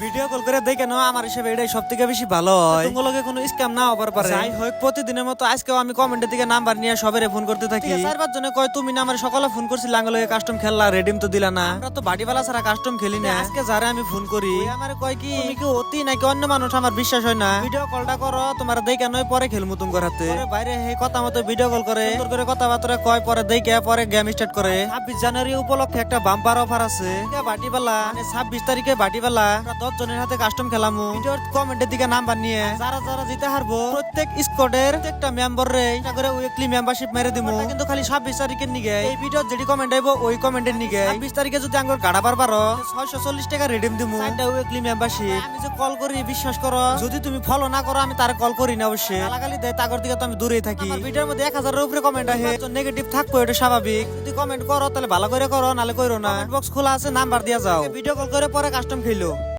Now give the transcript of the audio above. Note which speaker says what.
Speaker 1: Video call করে দেখে নাও, আমার হিসেবে এটাই সব থেকে বেশি ভালো হয়। তোমাকে কোনো স্ক্যাম না হবার পারে। যাই হোক, প্রতিদিনের মতো আজকেও আমি কমেন্টের দিকে নাম্বার নিয়ে সবারে ফোন করতে থাকি। 4-5 জনে কয় তুমি না আমার সকালে ফোন করছি লাঙ্গলে কাস্টম খেললা, রেডিম তো দিলা না। আমরা তো বাড়িওয়ালা ছাড়া কাস্টম খেলি না। আজকে যারা আমি ফোন করি আমার কয় কি তুমি কি অতি নাকি অন্য মানুষ, আমার বিশ্বাস হয় না। ভিডিও কলটা করো, তোমার দেখে নয় পরে খেলমু তোমার হাতে। বাইরে হে কথা মতো ভিডিও কল করে, সুন্দর করে কথাবার্তা কয়, পরে দেখে পরে গেম স্টার্ট করে। 26 জানুয়ারি উপলক্ষে একটা বাম্পার অফার আছে। বাটিবালা মানে 26 তারিখে বাটিবালা 10 জনের হাতে কাস্টম খেলামু। ভিডিওর কমেন্টের দিকে নাম্বার নিয়ে যারা যারা জিতে হারবো প্রত্যেক স্কোয়াডের প্রত্যেকটা মেম্বার রে এটা করে উইকলি মেম্বারশিপ মেরে দিমু। কিন্তু খালি 26 তারিখের নিগে এই ভিডিওর যেটি কমেন্ট আইবো ওই কমেন্টের নিগে 26 তারিখে যদি আঙ্গুর গাড়াবার পারো 640 টাকা রিডিম দিমু। এটা উইকলি মেম্বারশিপ। আমি যে কল করি বিশ্বাস করো, যদি তুমি ফলো না করো আমি তার কল করি না। অবশ্যই গালাগালি দেয় তাগর দিকে তো আমি দূরেই থাকি। আমার ভিডিওর মধ্যে 1000 এর উপরে কমেন্ট আসে, তো নেগেটিভ থাকবো, এটা স্বাভাবিক। যদি কমেন্ট করো তাহলে ভালো করে করো, নালে করো না। বক্স খোলা আছে, নাম্বার দিয়া যাও, ভিডিও কল করে পরে কাস্টম খেলো।